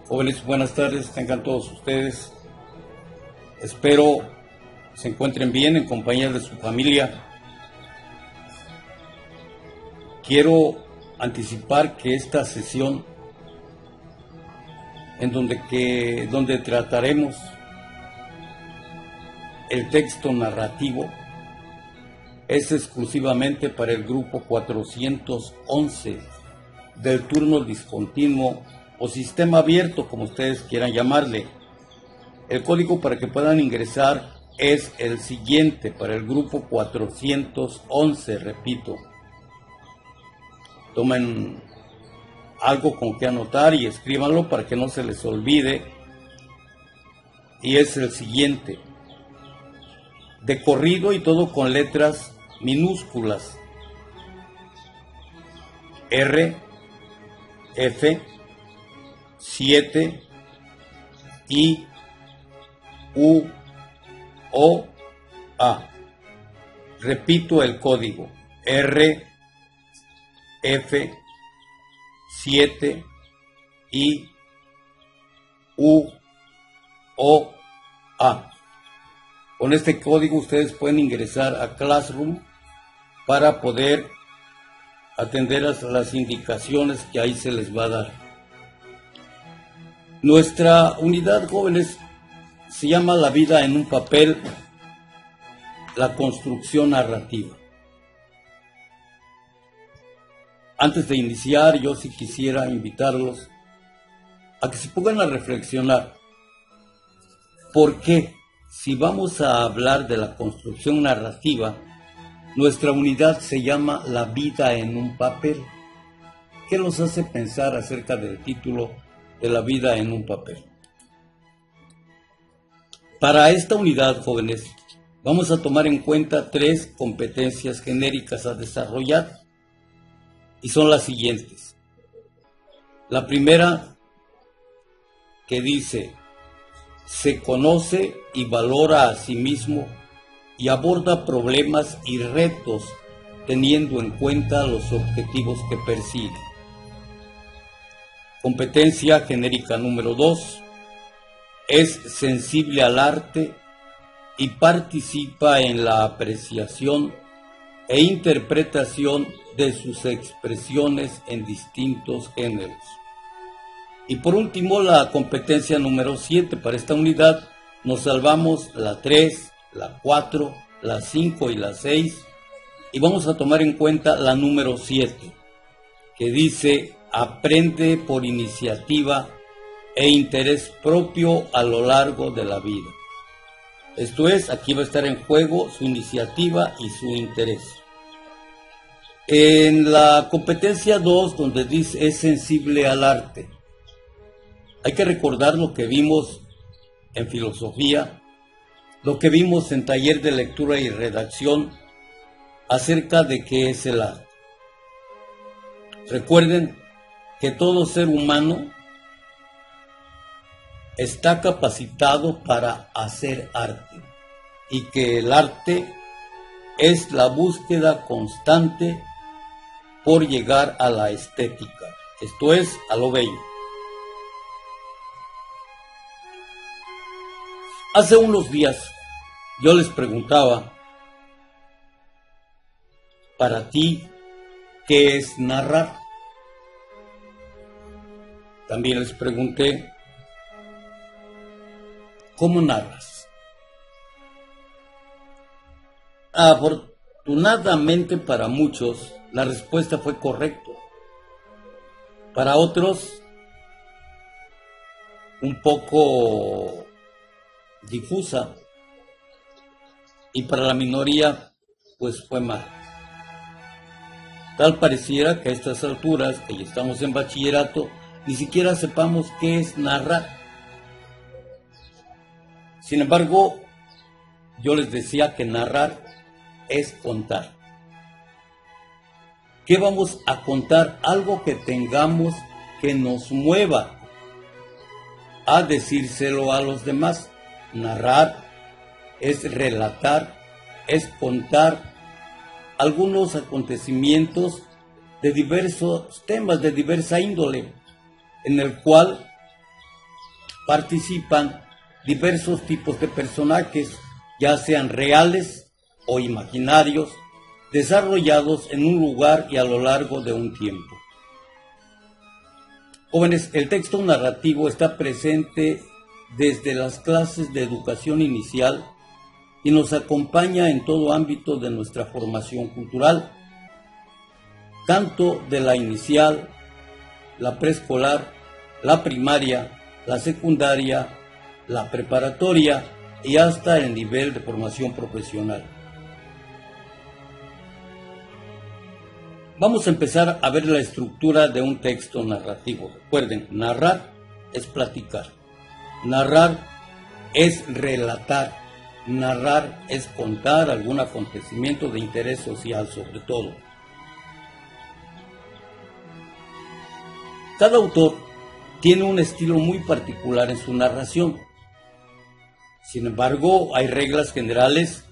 Jóvenes, buenas tardes, tengan todos ustedes. Espero se encuentren bien en compañía de su familia. Quiero anticipar que esta sesión, en donde trataremos el texto narrativo, es exclusivamente para el grupo 411 del turno discontinuo o sistema abierto, como ustedes quieran llamarle. El código para que puedan ingresar es el siguiente para el grupo 411, repito. Tomen algo con que anotar y escríbanlo para que no se les olvide. Y es el siguiente. De corrido y todo con letras minúsculas. R, F, 7, I, U, O, A. Repito el código. R, F, 7, I, U, O, A. Con este código ustedes pueden ingresar a Classroom para poder atender a las indicaciones que ahí se les va a dar. Nuestra unidad, jóvenes, se llama La vida en un papel, la construcción narrativa. Antes de iniciar, yo sí quisiera invitarlos a que se pongan a reflexionar. ¿Por qué? Si vamos a hablar de la construcción narrativa, nuestra unidad se llama La vida en un papel. ¿Qué nos hace pensar acerca del título de La vida en un papel? Para esta unidad, jóvenes, vamos a tomar en cuenta 3 competencias genéricas a desarrollar y son las siguientes. La primera, que dice: se conoce y valora a sí mismo y aborda problemas y retos teniendo en cuenta los objetivos que persigue. Competencia genérica número 2. Es sensible al arte y participa en la apreciación e interpretación de sus expresiones en distintos géneros. Y por último, la competencia número 7. Para esta unidad nos salvamos la 3, la 4, la 5 y la 6. Y vamos a tomar en cuenta la número 7, que dice: aprende por iniciativa e interés propio a lo largo de la vida. Esto es, aquí va a estar en juego su iniciativa y su interés. En la competencia 2, donde dice es sensible al arte, hay que recordar lo que vimos en filosofía, lo que vimos en taller de lectura y redacción acerca de qué es el arte. Recuerden que todo ser humano está capacitado para hacer arte y que el arte es la búsqueda constante por llegar a la estética, esto es, a lo bello. Hace unos días yo les preguntaba: para ti, ¿qué es narrar? También les pregunté: ¿cómo narras? Afortunadamente para muchos, la respuesta fue correcta. Para otros, un poco difusa. Y para la minoría, pues fue mal. Tal pareciera que a estas alturas, que ya estamos en bachillerato, ni siquiera sepamos qué es narrar. Sin embargo, yo les decía que narrar es contar. ¿Qué vamos a contar? Algo que tengamos que nos mueva a decírselo a los demás. Narrar es relatar, es contar algunos acontecimientos de diversos temas, de diversa índole, en el cual participan diversos tipos de personajes, ya sean reales o imaginarios, desarrollados en un lugar y a lo largo de un tiempo. Jóvenes, el texto narrativo está presente desde las clases de educación inicial y nos acompaña en todo ámbito de nuestra formación cultural, tanto de la inicial, la preescolar, la primaria, la secundaria, la preparatoria y hasta el nivel de formación profesional. Vamos a empezar a ver la estructura de un texto narrativo. Recuerden, narrar es platicar, narrar es relatar, narrar es contar algún acontecimiento de interés social sobre todo. Cada autor tiene un estilo muy particular en su narración. Sin embargo, hay reglas generales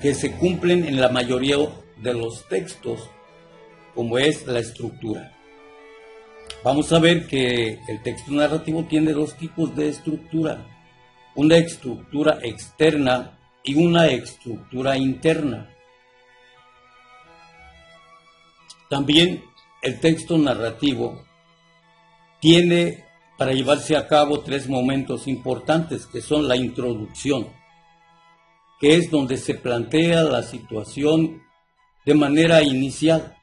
que se cumplen en la mayoría de los textos, como es la estructura. Vamos a ver que el texto narrativo tiene dos tipos de estructura: una estructura externa y una estructura interna. También el texto narrativo tiene para llevarse a cabo tres momentos importantes, que son la introducción, que es donde se plantea la situación de manera inicial.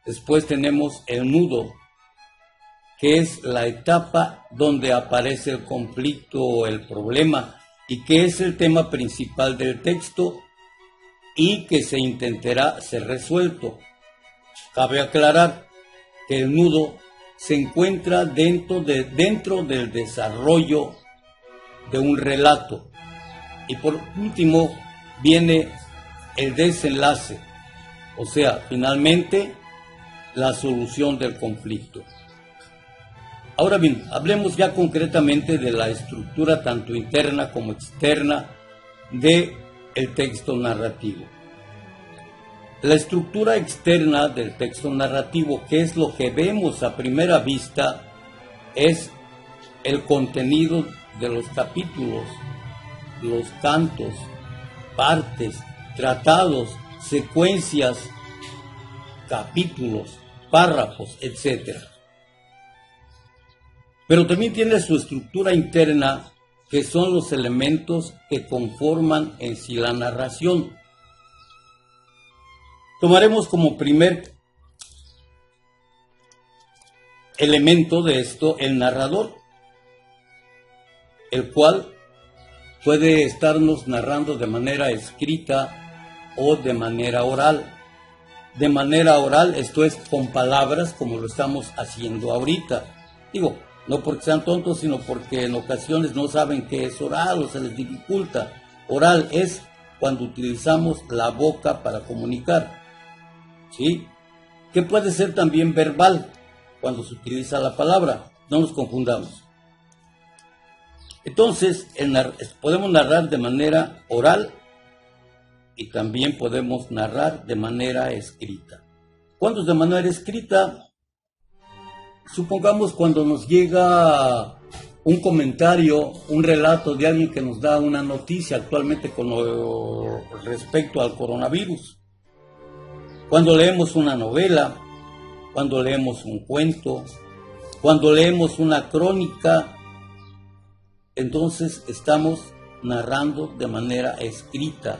Después tenemos el nudo, que es la etapa donde aparece el conflicto o el problema y que es el tema principal del texto y que se intentará ser resuelto. Cabe aclarar que el nudo se encuentra dentro del desarrollo de un relato. Y por último viene el desenlace, o sea, finalmente la solución del conflicto. Ahora bien, hablemos ya concretamente de la estructura tanto interna como externa del texto narrativo. La estructura externa del texto narrativo, que es lo que vemos a primera vista, es el contenido de los capítulos, los cantos, partes, tratados, secuencias, capítulos, párrafos, etc. Pero también tiene su estructura interna, que son los elementos que conforman en sí la narración. Tomaremos como primer elemento de esto el narrador, el cual puede estarnos narrando de manera escrita o de manera oral. De manera oral, esto es con palabras, como lo estamos haciendo ahorita. Digo, no porque sean tontos, sino porque en ocasiones no saben qué es oral o se les dificulta. Oral es cuando utilizamos la boca para comunicar, ¿sí? Que puede ser también verbal, cuando se utiliza la palabra. No nos confundamos. Entonces, podemos narrar de manera oral y también podemos narrar de manera escrita. ¿Cuándo es de manera escrita? Supongamos cuando nos llega un comentario, un relato de alguien que nos da una noticia actualmente con respecto al coronavirus. Cuando leemos una novela, cuando leemos un cuento, cuando leemos una crónica, entonces estamos narrando de manera escrita,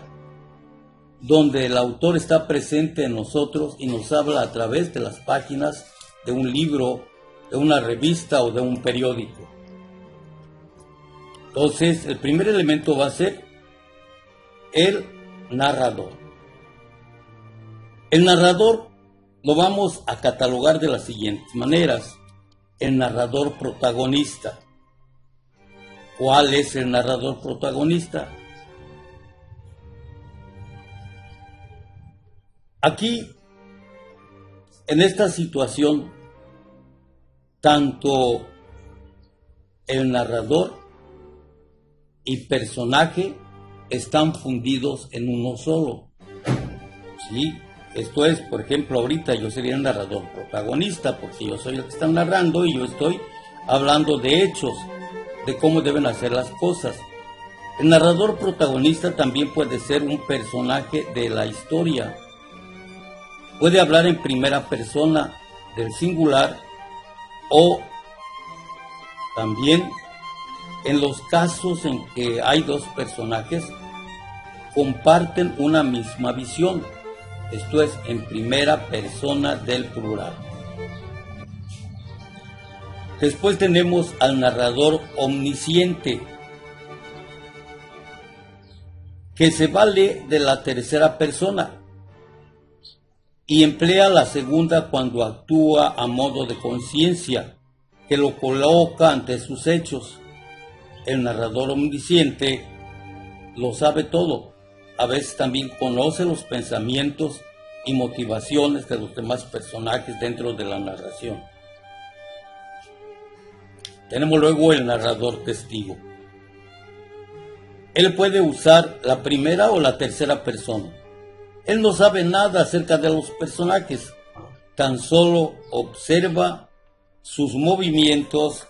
donde el autor está presente en nosotros y nos habla a través de las páginas de un libro, de una revista o de un periódico. Entonces, el primer elemento va a ser el narrador. El narrador lo vamos a catalogar de las siguientes maneras. El narrador protagonista. ¿Cuál es el narrador protagonista? Aquí, en esta situación, tanto el narrador y personaje están fundidos en uno solo. ¿Sí? Esto es, por ejemplo, ahorita yo sería el narrador protagonista, porque yo soy el que está narrando y yo estoy hablando de hechos. de cómo deben hacer las cosas. El narrador protagonista también puede ser un personaje de la historia. Puede hablar en primera persona del singular o también en los casos en que hay dos personajes comparten una misma visión, esto es, en primera persona del plural. Después tenemos al narrador omnisciente, que se vale de la tercera persona y emplea la segunda cuando actúa a modo de conciencia, que lo coloca ante sus hechos. El narrador omnisciente lo sabe todo, a veces también conoce los pensamientos y motivaciones de los demás personajes dentro de la narración. Tenemos luego el narrador testigo. Él puede usar la primera o la tercera persona. Él no sabe nada acerca de los personajes, tan solo observa sus movimientos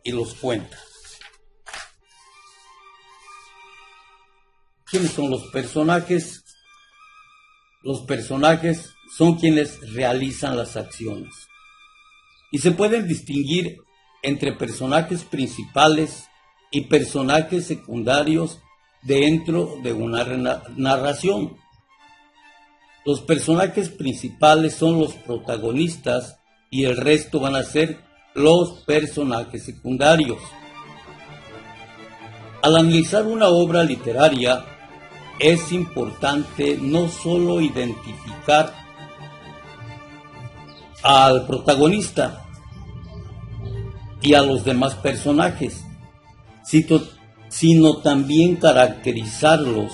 y los cuenta. ¿Quiénes son los personajes? Los personajes son quienes realizan las acciones. Y se pueden distinguir entre personajes principales y personajes secundarios dentro de una narración. Los personajes principales son los protagonistas y el resto van a ser los personajes secundarios. Al analizar una obra literaria, es importante no solo identificar al protagonista y a los demás personajes, sino también caracterizarlos,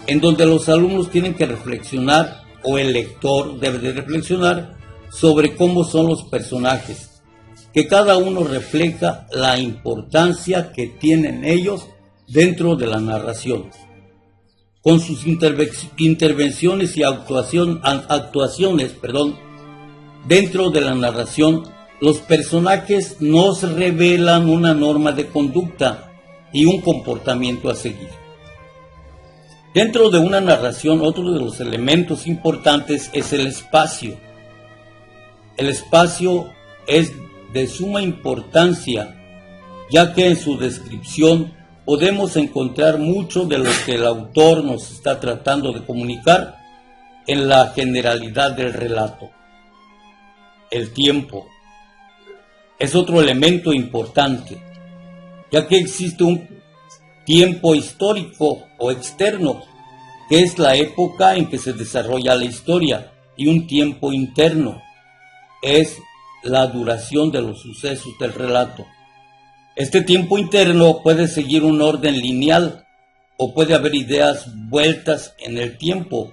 en donde los alumnos tienen que reflexionar, o el lector debe de reflexionar sobre cómo son los personajes, que cada uno refleja la importancia que tienen ellos dentro de la narración. Con sus intervenciones y actuaciones, dentro de la narración, los personajes nos revelan una norma de conducta y un comportamiento a seguir. Dentro de una narración, otro de los elementos importantes es el espacio. El espacio es de suma importancia, ya que en su descripción podemos encontrar mucho de lo que el autor nos está tratando de comunicar en la generalidad del relato. El tiempo es otro elemento importante, ya que existe un tiempo histórico o externo, que es la época en que se desarrolla la historia, y un tiempo interno, es la duración de los sucesos del relato. Este tiempo interno puede seguir un orden lineal o puede haber ideas vueltas en el tiempo,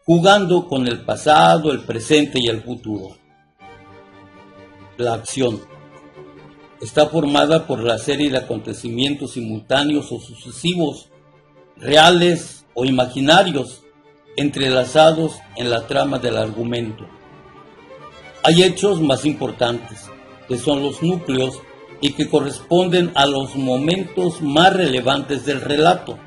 jugando con el pasado, el presente y el futuro. La acción está formada por la serie de acontecimientos simultáneos o sucesivos, reales o imaginarios, entrelazados en la trama del argumento. Hay hechos más importantes, que son los núcleos y que corresponden a los momentos más relevantes del relato.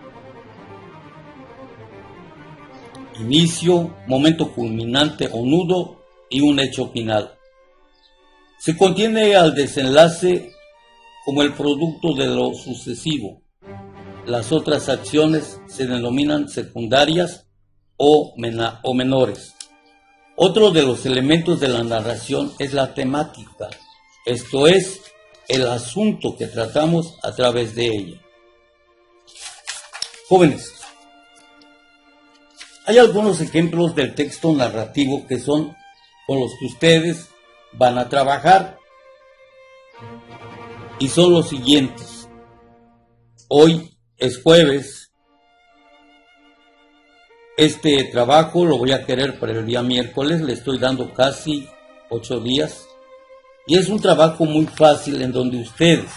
Inicio, momento culminante o nudo y un hecho final. Se contiene al desenlace como el producto de lo sucesivo. Las otras acciones se denominan secundarias o menores. Otro de los elementos de la narración es la temática, esto es, el asunto que tratamos a través de ella. Jóvenes, hay algunos ejemplos del texto narrativo que son con los que ustedes van a trabajar y son los siguientes. Hoy es jueves. Este trabajo lo voy a querer para el día miércoles, le estoy dando casi 8 días. Y es un trabajo muy fácil en donde ustedes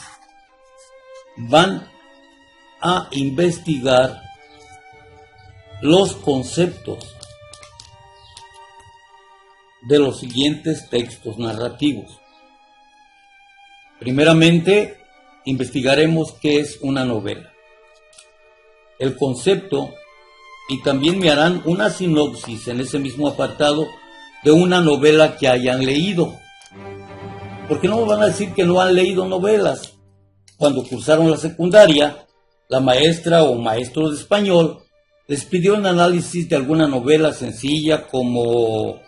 van a investigar los conceptos de los siguientes textos narrativos. Primeramente, investigaremos qué es una novela, el concepto, y también me harán una sinopsis en ese mismo apartado de una novela que hayan leído. Porque no me van a decir que no han leído novelas. Cuando cursaron la secundaria, la maestra o maestro de español les pidió un análisis de alguna novela sencilla como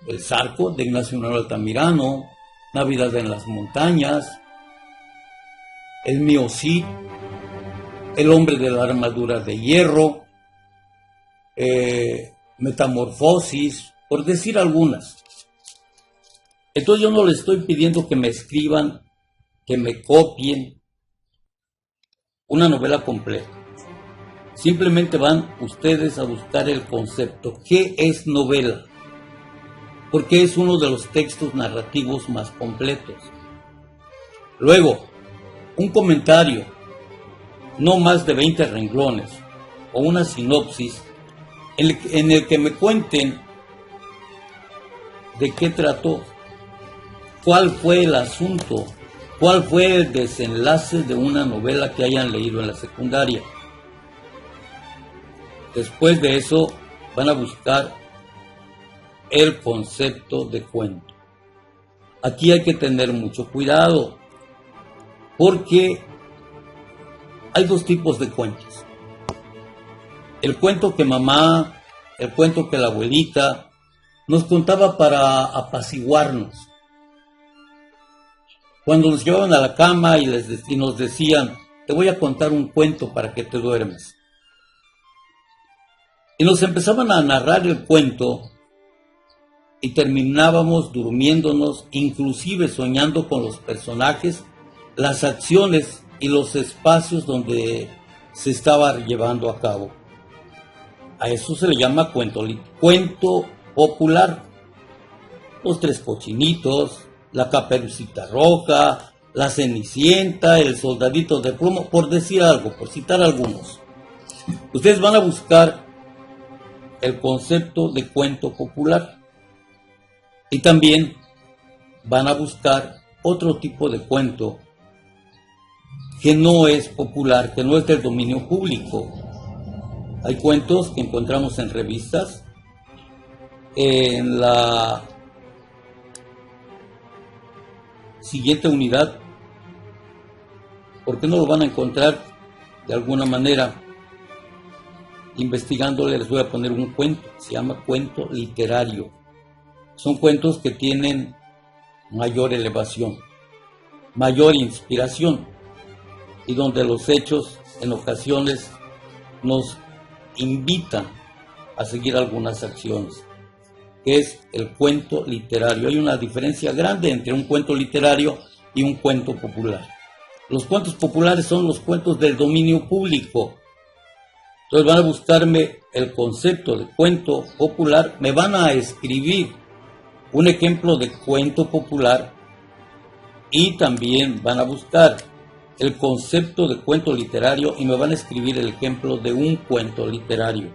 El Zarco, de Ignacio Manuel Altamirano, Navidad en las montañas, El mío Cid, El hombre de la armadura de hierro, Metamorfosis, por decir algunas. Entonces yo no les estoy pidiendo que me escriban, que me copien una novela completa. Simplemente van ustedes a buscar el concepto. ¿Qué es novela? Porque es uno de los textos narrativos más completos. Luego, un comentario, no más de 20 renglones, o una sinopsis, en el que me cuenten de qué trató, cuál fue el asunto, cuál fue el desenlace de una novela que hayan leído en la secundaria. Después de eso, van a buscar el concepto de cuento. Aquí hay que tener mucho cuidado, porque hay dos tipos de cuentos. El cuento que mamá, el cuento que la abuelita nos contaba para apaciguarnos. Cuando nos llevaban a la cama y nos decían, te voy a contar un cuento para que te duermas. Y nos empezaban a narrar el cuento y terminábamos durmiéndonos, inclusive soñando con los personajes, las acciones y los espacios donde se estaba llevando a cabo. A eso se le llama cuento popular. Los Tres Cochinitos, la Caperucita Roja, la Cenicienta, el Soldadito de Plomo, por decir algo, por citar algunos. Ustedes van a buscar el concepto de cuento popular y también van a buscar otro tipo de cuento que no es popular, que no es del dominio público. Hay cuentos que encontramos en revistas. En la siguiente unidad, ¿por qué no lo van a encontrar de alguna manera? Investigándole, les voy a poner un cuento, se llama cuento literario. Son cuentos que tienen mayor elevación, mayor inspiración, y donde los hechos en ocasiones nos invitan a seguir algunas acciones, que es el cuento literario. Hay una diferencia grande entre un cuento literario y un cuento popular. Los cuentos populares son los cuentos del dominio público. Entonces van a buscarme el concepto de cuento popular, me van a escribir un ejemplo de cuento popular y también van a buscar el concepto de cuento literario y me van a escribir el ejemplo de un cuento literario.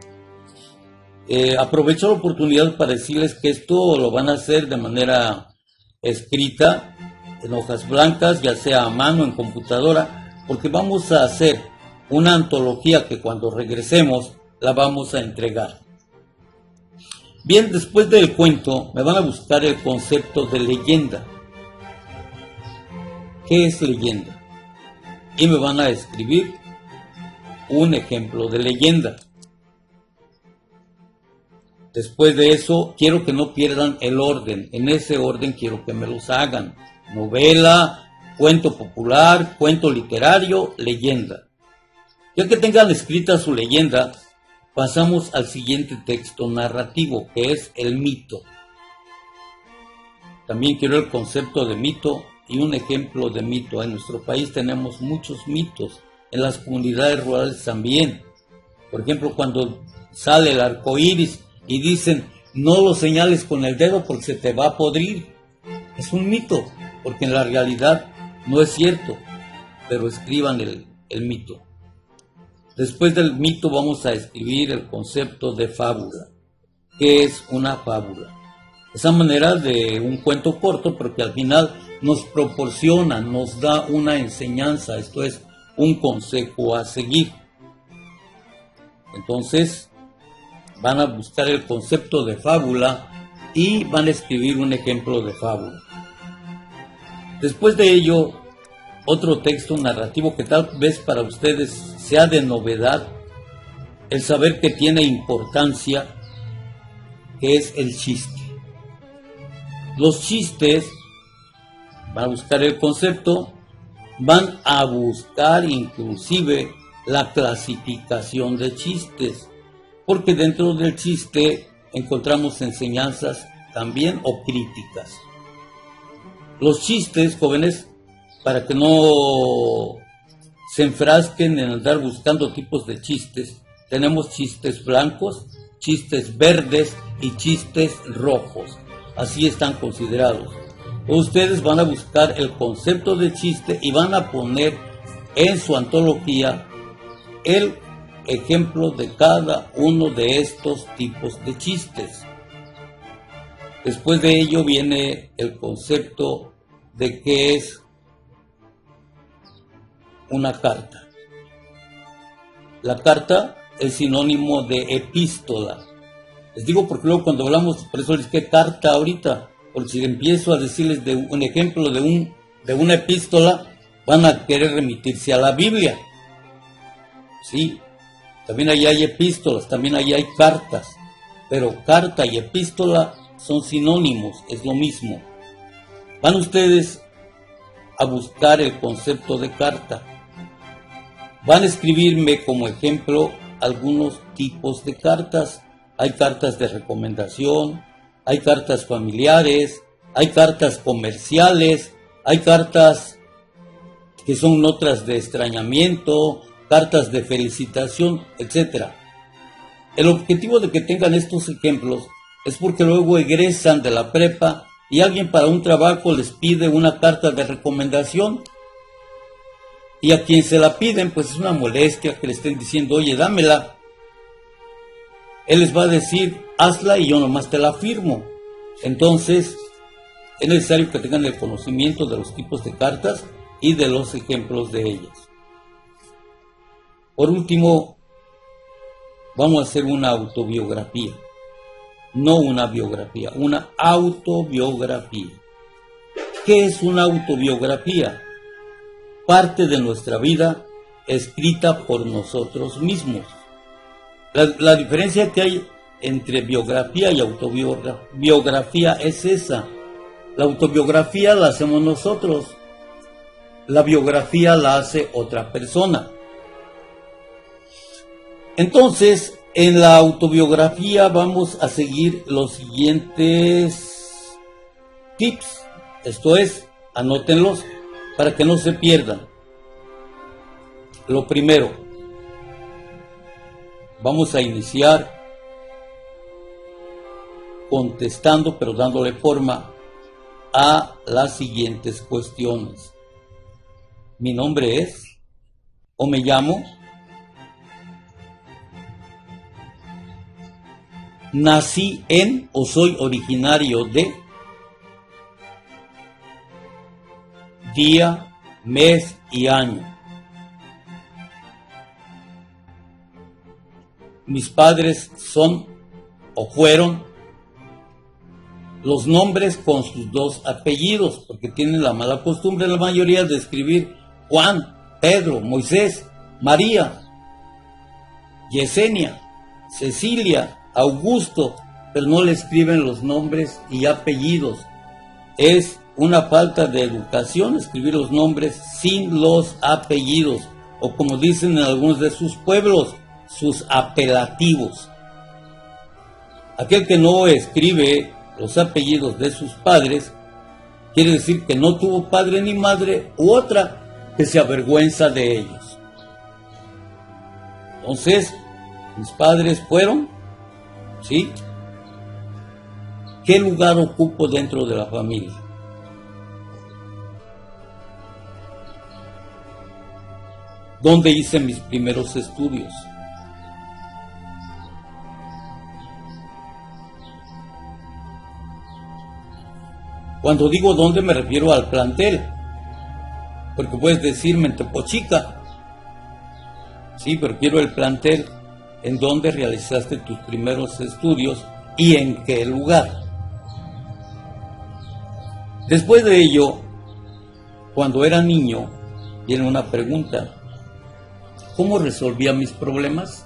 Aprovecho la oportunidad para decirles que esto lo van a hacer de manera escrita, en hojas blancas, ya sea a mano, en computadora, porque vamos a hacer una antología que cuando regresemos la vamos a entregar. Bien, después del cuento me van a buscar el concepto de leyenda. ¿Qué es leyenda? Y me van a escribir un ejemplo de leyenda. Después de eso, quiero que no pierdan el orden. En ese orden quiero que me los hagan. Novela, cuento popular, cuento literario, leyenda. Ya que tengan escrita su leyenda, pasamos al siguiente texto narrativo, que es el mito. También quiero el concepto de mito y un ejemplo de mito. En nuestro país tenemos muchos mitos, en las comunidades rurales también. Por ejemplo, cuando sale el arco iris y dicen, no lo señales con el dedo porque se te va a podrir. Es un mito, porque en la realidad no es cierto, pero escriban el mito. Después del mito vamos a escribir el concepto de fábula. ¿Qué es una fábula? Esa manera de un cuento corto, pero que al final nos proporciona, nos da una enseñanza, esto es, un consejo a seguir. Entonces, van a buscar el concepto de fábula y van a escribir un ejemplo de fábula. Después de ello, otro texto narrativo que tal vez para ustedes sea de novedad, el saber que tiene importancia, que es el chiste. Los chistes van a buscar el concepto, van a buscar inclusive la clasificación de chistes, porque dentro del chiste encontramos enseñanzas también o críticas. Los chistes, jóvenes, para que no se enfrasquen en andar buscando tipos de chistes, tenemos chistes blancos, chistes verdes y chistes rojos. Así están considerados. Ustedes van a buscar el concepto de chiste y van a poner en su antología el ejemplo de cada uno de estos tipos de chistes. Después de ello viene el concepto de qué es una carta. La carta es sinónimo de epístola. Les digo porque luego cuando hablamos, por eso les dije carta ahorita, porque si empiezo a decirles de un ejemplo de una epístola, van a querer remitirse a la Biblia. Sí, también ahí hay epístolas, también ahí hay cartas, pero carta y epístola son sinónimos, es lo mismo. Van ustedes a buscar el concepto de carta. Van a escribirme como ejemplo algunos tipos de cartas. Hay cartas de recomendación, hay cartas familiares, hay cartas comerciales, hay cartas que son notas de extrañamiento, cartas de felicitación, etc. El objetivo de que tengan estos ejemplos es porque luego egresan de la prepa y alguien para un trabajo les pide una carta de recomendación y a quien se la piden pues es una molestia que le estén diciendo, oye, dámela. Él les va a decir, hazla y yo nomás te la firmo. Entonces, es necesario que tengan el conocimiento de los tipos de cartas y de los ejemplos de ellas. Por último, vamos a hacer una autobiografía. No una biografía, una autobiografía. ¿Qué es una autobiografía? Parte de nuestra vida escrita por nosotros mismos. La diferencia que hay entre biografía y autobiografía es esa. La autobiografía la hacemos nosotros. La biografía la hace otra persona. Entonces, en la autobiografía vamos a seguir los siguientes tips. Esto es, anótenlos para que no se pierdan. Lo primero, vamos a iniciar contestando, pero dándole forma a las siguientes cuestiones. Mi nombre es, o me llamo, nací en o soy originario de, día, mes y año. Mis padres son o fueron los nombres con sus dos apellidos, porque tienen la mala costumbre la mayoría de escribir Juan, Pedro, Moisés, María, Yesenia, Cecilia, Augusto, pero no le escriben los nombres y apellidos. Es una falta de educación escribir los nombres sin los apellidos, o como dicen en algunos de sus pueblos, sus apelativos. Aquel que no escribe los apellidos de sus padres, quiere decir que no tuvo padre ni madre, u otra, que se avergüenza de ellos. Entonces, mis padres fueron, ¿sí? ¿Qué lugar ocupo dentro de la familia? ¿Dónde hice mis primeros estudios? Cuando digo dónde me refiero al plantel, porque puedes decirme en Tepochica, sí, pero quiero el plantel en donde realizaste tus primeros estudios y en qué lugar. Después de ello, cuando era niño, viene una pregunta: ¿cómo resolvía mis problemas?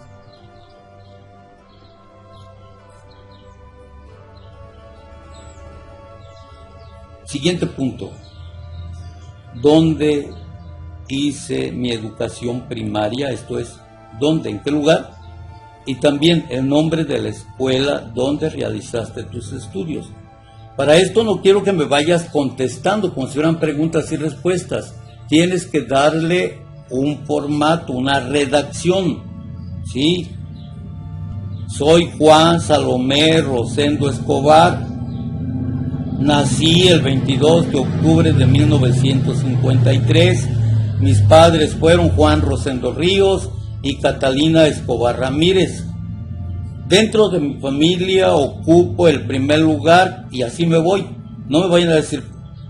Siguiente punto: ¿dónde hice mi educación primaria? Esto es, ¿dónde? ¿En qué lugar? Y también el nombre de la escuela donde realizaste tus estudios. Para esto no quiero que me vayas contestando como si fueran preguntas y respuestas. Tienes que darle un formato, una redacción, ¿sí? Soy Juan Salomé Rosendo Escobar. Nací el 22 de octubre de 1953. Mis padres fueron Juan Rosendo Ríos y Catalina Escobar Ramírez. Dentro de mi familia ocupo el primer lugar y así me voy. No me vayan a decir,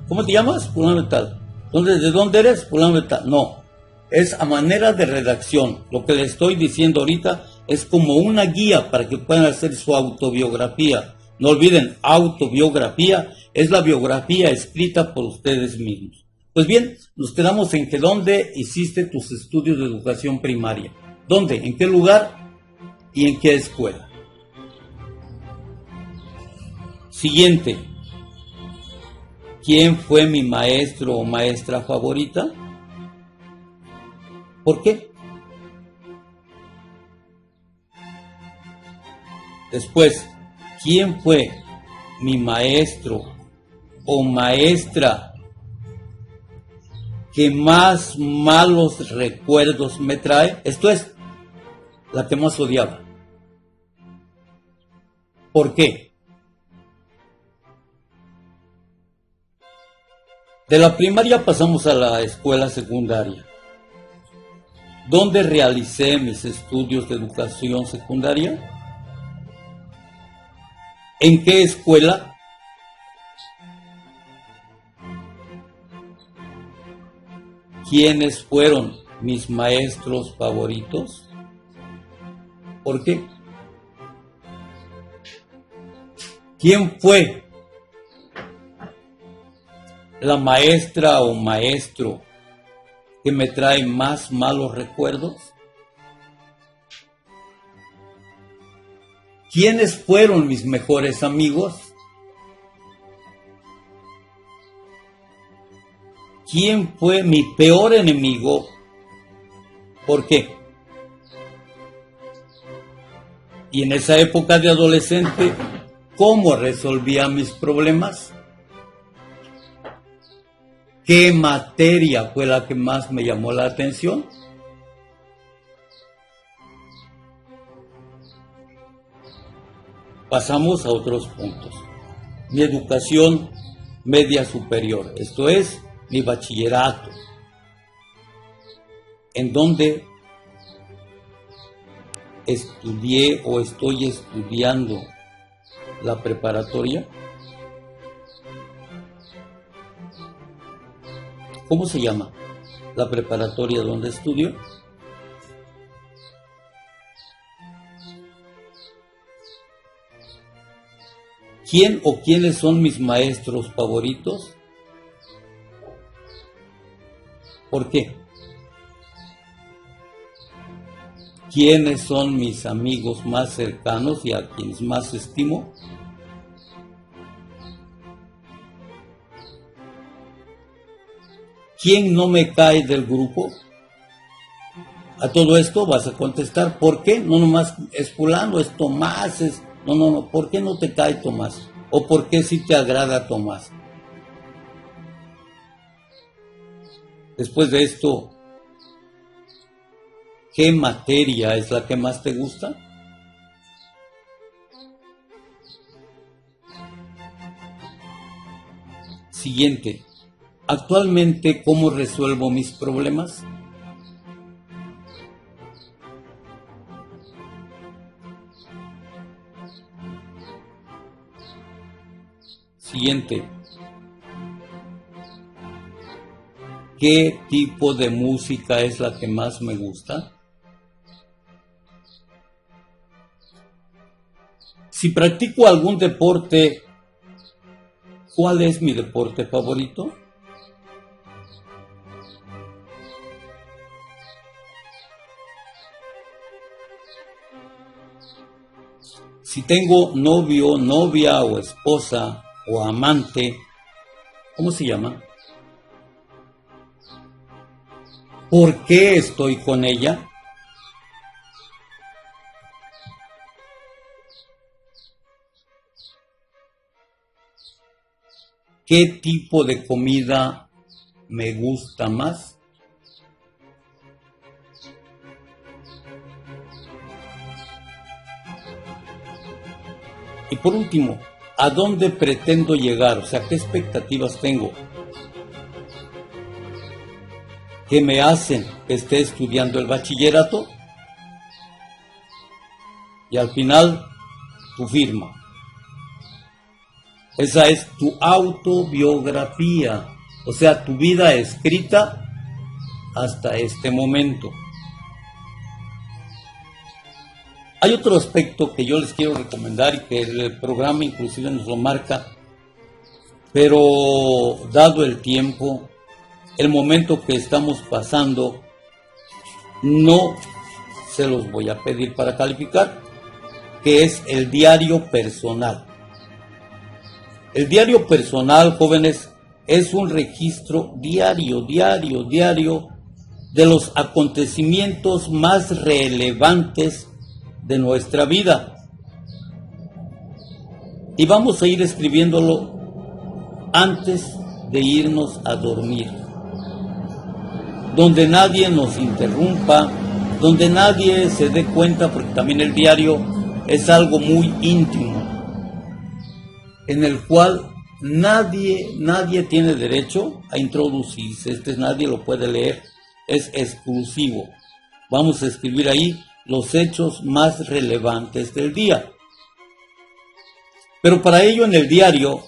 ¿cómo te llamas? Fulano de tal. ¿De dónde eres? Fulano de tal. No, es a manera de redacción. Lo que les estoy diciendo ahorita es como una guía para que puedan hacer su autobiografía. No olviden, autobiografía es la biografía escrita por ustedes mismos. Pues bien, nos quedamos en que ¿dónde hiciste tus estudios de educación primaria? ¿Dónde? ¿En qué lugar? ¿Y en qué escuela? Siguiente: ¿quién fue mi maestro o maestra favorita? ¿Por qué? Después, ¿quién fue mi maestro o maestra que más malos recuerdos me trae? Esto es, la que más odiaba. ¿Por qué? De la primaria pasamos a la escuela secundaria. ¿Dónde realicé mis estudios de educación secundaria? ¿En qué escuela? ¿Quiénes fueron mis maestros favoritos? ¿Por qué? ¿Quién fue la maestra o maestro que me trae más malos recuerdos? ¿Quiénes fueron mis mejores amigos? ¿Quién fue mi peor enemigo? ¿Por qué? Y en esa época de adolescente, ¿cómo resolvía mis problemas? ¿Qué materia fue la que más me llamó la atención? Pasamos a otros puntos. Mi educación media superior, esto es, mi bachillerato, en donde estudié o estoy estudiando la preparatoria. ¿Cómo se llama la preparatoria donde estudio? ¿Quién o quiénes son mis maestros favoritos? ¿Por qué? ¿Quiénes son mis amigos más cercanos y a quienes más estimo? ¿Quién no me cae del grupo? A todo esto vas a contestar, ¿por qué? No nomás es fulano, es Tomás, no, ¿por qué no te cae Tomás? ¿O por qué sí te agrada Tomás? Después de esto, ¿qué materia es la que más te gusta? Siguiente. Actualmente, ¿cómo resuelvo mis problemas? Siguiente. qué tipo de música es la que más me gusta? Si practico algún deporte, ¿cuál es mi deporte favorito? Si tengo novio, novia o esposa o amante, ¿cómo se llama? ¿Por qué estoy con ella? ¿Qué tipo de comida me gusta más? Y por último, ¿a dónde pretendo llegar? O sea, ¿qué expectativas tengo? ¿Qué me hacen que esté estudiando el bachillerato? Y al final, tu firma. Esa es tu autobiografía, o sea, tu vida escrita hasta este momento. Hay otro aspecto que yo les quiero recomendar y que el programa inclusive nos lo marca, pero dado el tiempo, el momento que estamos pasando, no se los voy a pedir para calificar, que es el diario personal. El diario personal, jóvenes, es un registro diario de los acontecimientos más relevantes de nuestra vida. Y vamos a ir escribiéndolo antes de irnos a dormir, donde nadie nos interrumpa, donde nadie se dé cuenta, porque también el diario es algo muy íntimo, en el cual nadie tiene derecho a introducirse. Nadie lo puede leer, es exclusivo. Vamos a escribir ahí los hechos más relevantes del día. Pero para ello, en el diario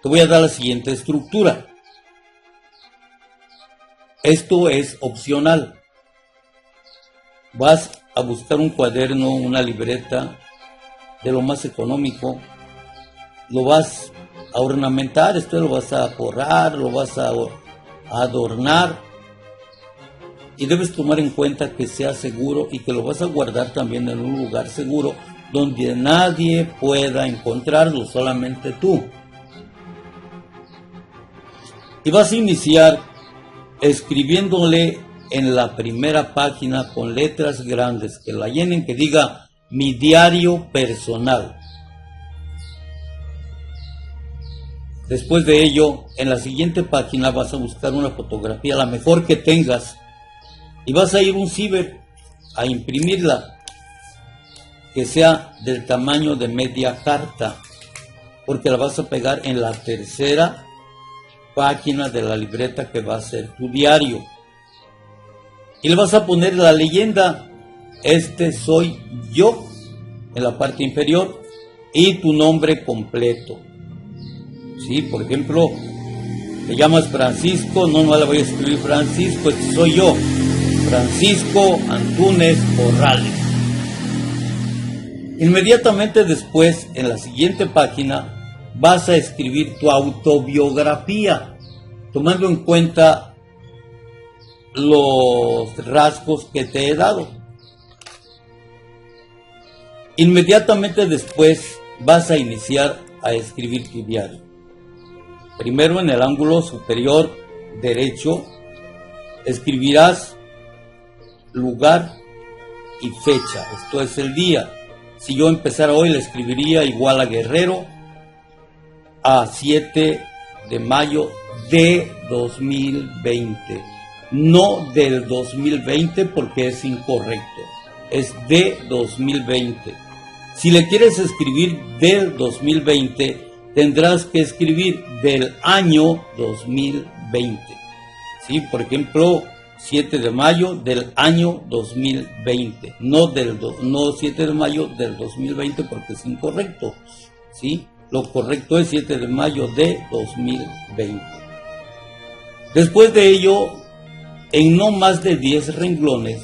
te voy a dar la siguiente estructura. Esto es opcional. Vas a buscar un cuaderno, una libreta de lo más económico, lo vas a ornamentar, esto lo vas a forrar, lo vas a adornar, y debes tomar en cuenta que sea seguro y que lo vas a guardar también en un lugar seguro donde nadie pueda encontrarlo, solamente tú. Y vas a iniciar escribiéndole en la primera página con letras grandes, que la llenen, que diga mi diario personal. Después de ello, en la siguiente página vas a buscar una fotografía, la mejor que tengas, y vas a ir a un ciber a imprimirla, que sea del tamaño de media carta, porque la vas a pegar en la tercera página de la libreta que va a ser tu diario. Y le vas a poner la leyenda, este soy yo, en la parte inferior, y tu nombre completo. Sí, por ejemplo, te llamas Francisco, no le voy a escribir Francisco, este soy yo, Francisco Antúnez Corrales. Inmediatamente después, en la siguiente página, vas a escribir tu autobiografía, tomando en cuenta los rasgos que te he dado. Inmediatamente después vas a iniciar a escribir tu diario. Primero, en el ángulo superior derecho, escribirás lugar y fecha, esto es el día. Si yo empezara hoy, le escribiría igual a Guerrero, a 7 de mayo de 2020. No del 2020 porque es incorrecto, es de 2020. Si le quieres escribir del 2020, tendrás que escribir del año 2020. ¿Sí? Por ejemplo, 7 de mayo del año 2020, no 7 de mayo del 2020 porque es incorrecto. ¿Sí? Lo correcto es 7 de mayo de 2020. Después de ello, En no más de 10 renglones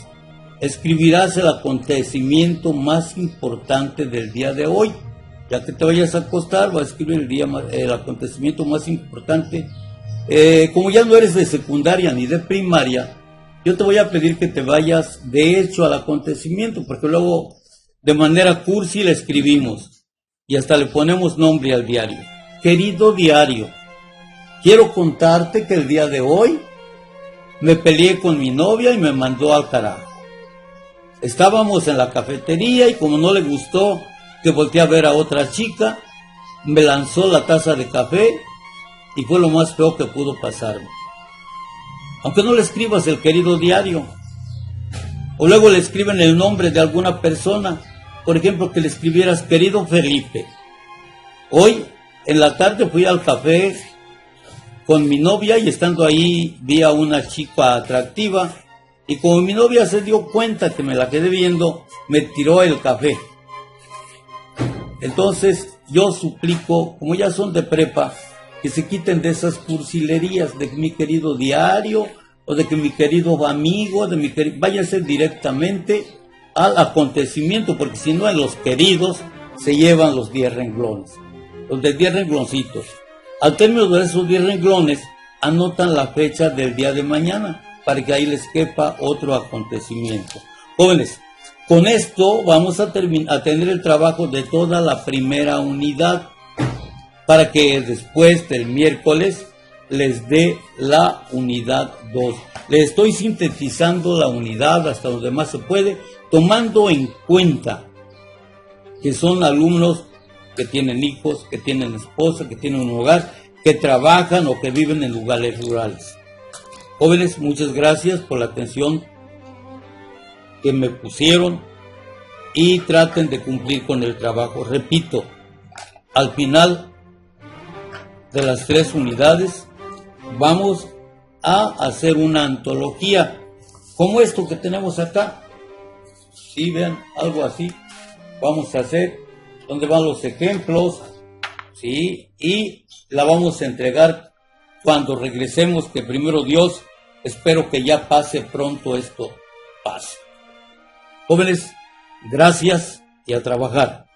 escribirás el acontecimiento más importante del día de hoy. Ya que te vayas a acostar, vas a escribir el acontecimiento más importante. Como ya no eres de secundaria ni de primaria, yo te voy a pedir que te vayas de hecho al acontecimiento, porque luego de manera cursi le escribimos y hasta le ponemos nombre al diario. Querido diario, quiero contarte que el día de hoy me peleé con mi novia y me mandó al carajo. Estábamos en la cafetería y como no le gustó que volteé a ver a otra chica, me lanzó la taza de café y fue lo más feo que pudo pasarme. Aunque no le escribas el querido diario, o luego le escriben el nombre de alguna persona, por ejemplo, que le escribieras querido Felipe. Hoy en la tarde fui al café con mi novia y estando ahí vi a una chica atractiva y como mi novia se dio cuenta que me la quedé viendo, me tiró el café. Entonces yo suplico, como ya son de prepa, que se quiten de esas cursilerías de mi querido diario o de que mi querido amigo, váyanse directamente al acontecimiento, porque si no en los queridos se llevan los 10 renglones, los de 10 rengloncitos. Al término de esos 10 renglones anotan la fecha del día de mañana para que ahí les quepa otro acontecimiento. Jóvenes, con esto vamos a tener el trabajo de toda la primera unidad para que después del miércoles les dé la unidad 2. Les estoy sintetizando la unidad hasta donde más se puede, tomando en cuenta que son alumnos que tienen hijos, que tienen esposa, que tienen un hogar, que trabajan o que viven en lugares rurales. Jóvenes, muchas gracias por la atención que me pusieron y traten de cumplir con el trabajo. Repito, al final de las 3 unidades vamos a hacer una antología como esto que tenemos acá. Sí, vean, algo así vamos a hacer, donde van los ejemplos, sí, y la vamos a entregar cuando regresemos, que primero Dios, espero que ya pase pronto esto, pase. Jóvenes, gracias y a trabajar.